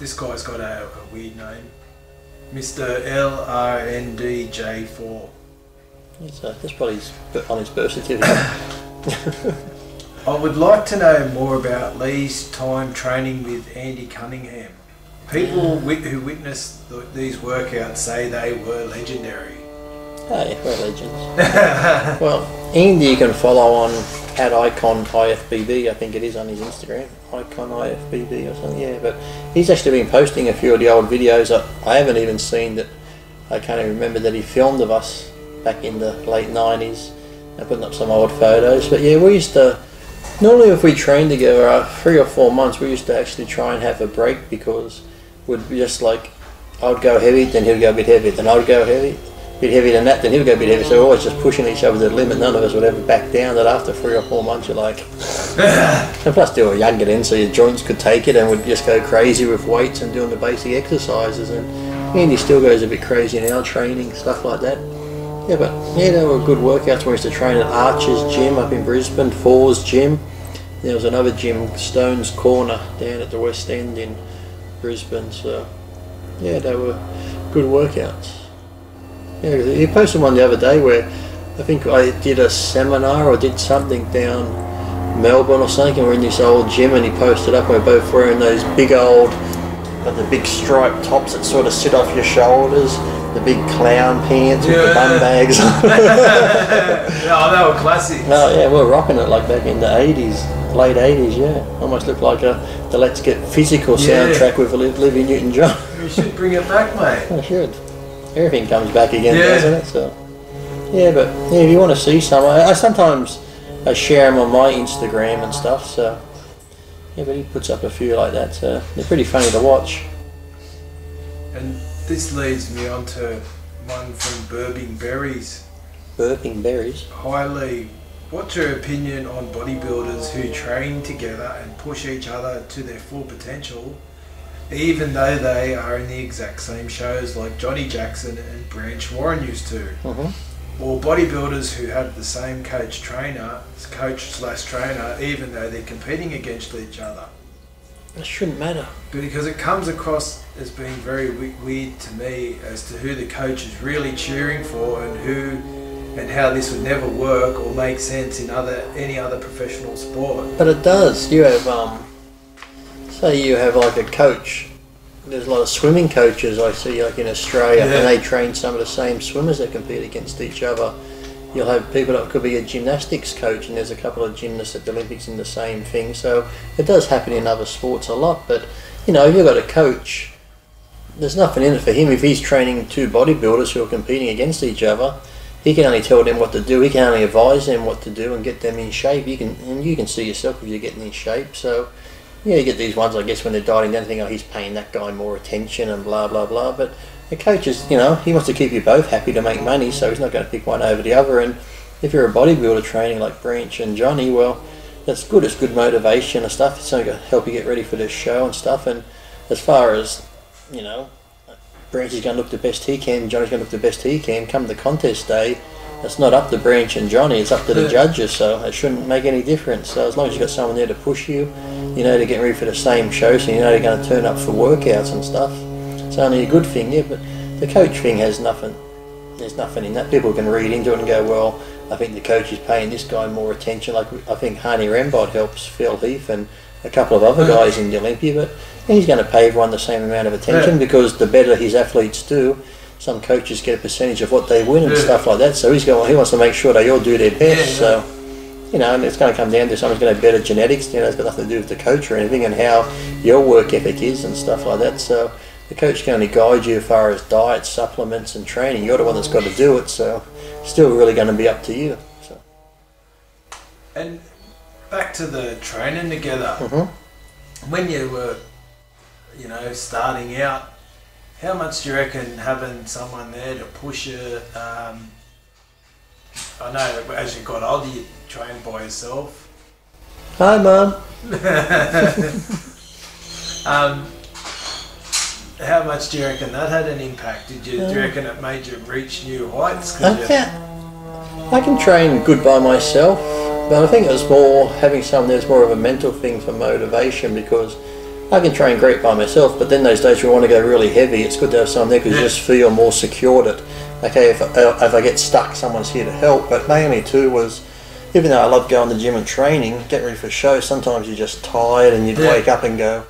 This guy's got a weird name. Mr. LRNDJ4. That's probably on his birth certificate. I would like to know more about Lee's time training with Andy Cunningham. People who witnessed these workouts say they were legendary. Oh yeah, we're legends. Well, Andy you can follow on at Icon IFBB, I think it is on his Instagram, Icon IFBB or something, yeah, but he's actually been posting a few of the old videos that I haven't even seen, that I can't even remember that he filmed of us back in the late 90s, and putting up some old photos. But yeah, we used to, normally if we trained together 3 or 4 months, we used to actually try and have a break, because we'd be just like, I would go heavy, then he'd go a bit heavy, then I would go heavy, a bit heavier than that, then he'll go a bit heavy. So we're always just pushing each other to the limit. None of us would ever back down. That after 3 or 4 months you're like, and plus they were younger then, so your joints could take it, and would just go crazy with weights and doing the basic exercises. And Andy still goes a bit crazy now, training, stuff like that. Yeah, but yeah, they were good workouts. We used to train at Archer's Gym up in Brisbane, Fours Gym. There was another gym, Stone's Corner, down at the West End in Brisbane. So yeah, they were good workouts. Yeah, he posted one the other day where I think I did a seminar or did something down Melbourne or something, and we're in this old gym, and he posted up, we're both wearing those big old, the big striped tops that sort of sit off your shoulders, the big clown pants with the bum bags. Oh, they were classics. Oh yeah, we're rocking it like back in the 80s, late 80s, yeah. Almost looked like the Let's Get Physical soundtrack with Olivia Newton-John. We should bring it back, mate. I should. Everything comes back again, doesn't it? So, yeah, but yeah, if you want to see some, I sometimes share them on my Instagram and stuff. So, yeah, but he puts up a few like that. So they're pretty funny to watch. And this leads me on to one from Burping Berries. Burping Berries. Hi Lee, what's your opinion on bodybuilders who train together and push each other to their full potential, even though they are in the exact same shows like Johnny Jackson and Branch Warren used to? Or bodybuilders who have the same coach/trainer, even though they're competing against each other? It shouldn't matter. Because it comes across as being very weird to me as to who the coach is really cheering for, and how this would never work or make sense in any other professional sport. But it does. You have say you have like a coach. There's a lot of swimming coaches I see like in Australia, and they train some of the same swimmers that compete against each other. You'll have people that could be a gymnastics coach, and there's a couple of gymnasts at the Olympics in the same thing. So it does happen in other sports a lot. But you know, if you've got a coach, there's nothing in it for him. If he's training 2 bodybuilders who are competing against each other, he can only tell them what to do. He can only advise them what to do and get them in shape. You can see yourself if you're getting in shape. So yeah, you get these ones, I guess, when they're dieting down, think, oh, he's paying that guy more attention and blah blah blah. But the coach is, you know, he wants to keep you both happy to make money, so he's not going to pick one over the other. And if you're a bodybuilder training like Branch and Johnny, well, that's good. It's good motivation and stuff. It's going to help you get ready for this show and stuff. And as far as, you know, Branch is going to look the best he can, Johnny's going to look the best he can. Come the contest day, it's not up to Branch and Johnny, it's up to the judges, so it shouldn't make any difference. So as long as you've got someone there to push you, you know, to get ready for the same show, so you know they're going to turn up for workouts and stuff, it's only a good thing, yeah. But the coach thing has nothing, there's nothing in that. People can read into it and go, well, I think the coach is paying this guy more attention. Like I think Harney Rambod helps Phil Heath and a couple of other guys in the Olympia, but he's going to pay everyone the same amount of attention, because the better his athletes do, some coaches get a percentage of what they win and stuff like that. So he wants to make sure they all do their best. So, you know, and it's going to come down to someone's going to have better genetics. You know, it's got nothing to do with the coach or anything, and how your work ethic is and stuff like that. So the coach can only guide you as far as diet, supplements and training. You're the one that's got to do it, so it's still really going to be up to you. So. And back to the training together, when you were, you know, starting out, how much do you reckon having someone there to push you? I know as you got older you trained by yourself. Hi Mum. How much do you reckon that had an impact? Do you reckon it made you reach new heights? I can train good by myself, but I think it was more having someone there's more of a mental thing for motivation, because I can train great by myself, but then those days we want to go really heavy, it's good to have someone there because you just feel more secure that, okay, if I get stuck, someone's here to help. But mainly too was, even though I love going to the gym and training, getting ready for show, sometimes you're just tired and you'd wake up and go,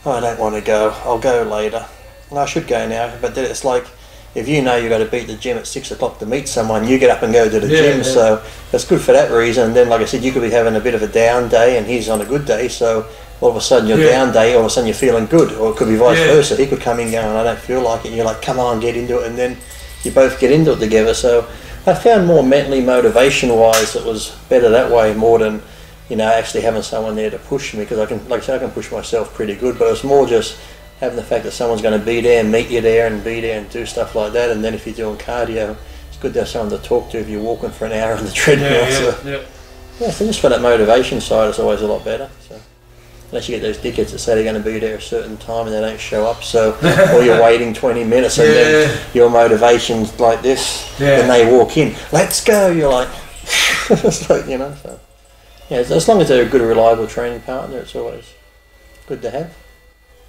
oh, I don't want to go, I'll go later. And I should go now, but then it's like, if you know you've got to be at the gym at 6 o'clock to meet someone, you get up and go to the gym, so it's good for that reason. And then, like I said, you could be having a bit of a down day and he's on a good day, so all of a sudden your down day, all of a sudden you're feeling good, or it could be vice versa. He could come in going, I don't feel like it, and you're like, come on, get into it, and then you both get into it together. So I found more mentally, motivation-wise, it was better that way more than, you know, actually having someone there to push me, because I can, like I said, I can push myself pretty good, but it's more just having the fact that someone's going to be there and meet you there and be there and do stuff like that. And then if you're doing cardio, it's good to have someone to talk to if you're walking for an hour on the treadmill. So just for that motivation side, it's always a lot better. So unless you get those dickheads that say they're going to be there a certain time and they don't show up, so or you're waiting 20 minutes and then your motivation's like this, and they walk in, let's go, you're like, it's like, you know. So yeah, as long as they're a good, reliable training partner, it's always good to have.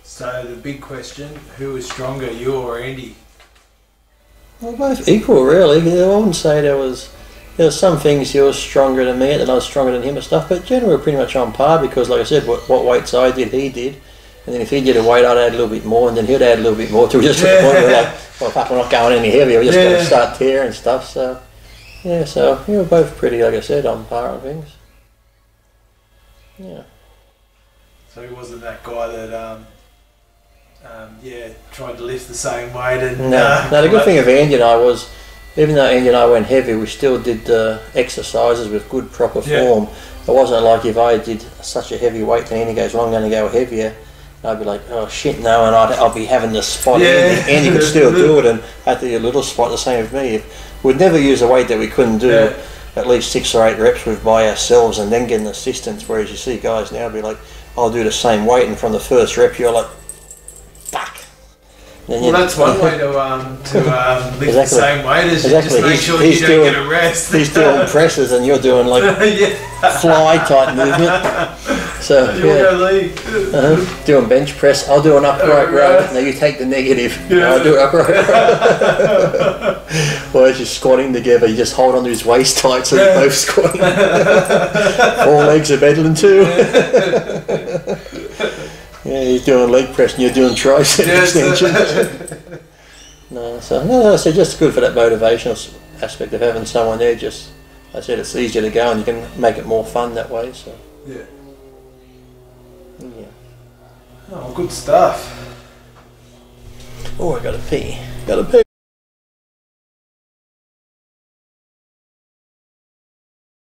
So the big question, who is stronger, you or Andy? Well, both equal, really. I wouldn't say there was some things he was stronger than me and I was stronger than him and stuff, but generally we're pretty much on par because, like I said, what weights I did, he did. And then if he did a weight, I'd add a little bit more, and then he'd add a little bit more till we just to the point where we're like, well, fuck, we're not going any heavier, we're just going to start tearing and stuff. So, yeah, so we were both pretty, like I said, on par on things. Yeah. So he wasn't that guy that tried to lift the same weight and... No, the good thing of Andy and I was, even though Andy and I went heavy, we still did exercises with good, proper form. It wasn't like if I did such a heavy weight then Andy goes, well, I'm going to go heavier. I'd be like, oh shit, no, and I'll be having the spot. Andy could still do it, and I had to do a little spot the same with me. We'd never use a weight that we couldn't do at least 6 or 8 reps with by ourselves and then get an assistance, whereas you see guys now be like, I'll do the same weight, and from the first rep you're like, fuck. Well, that's one way to lift the same weight is just make sure you don't get a rest. He's doing presses and you're doing like fly type movement. So doing bench press. I'll do an upright row. Now you take the negative. I'll do an upright row. Or as you're squatting together, you just hold onto his waist tight so you're both squatting. 4 legs are better than 2. Yeah, he's doing leg press and you're doing tricep extensions. No, so just good for that motivational aspect of having someone there. Just, I said, it's easier to go and you can make it more fun that way. So yeah. Oh, good stuff. Oh, I gotta pee.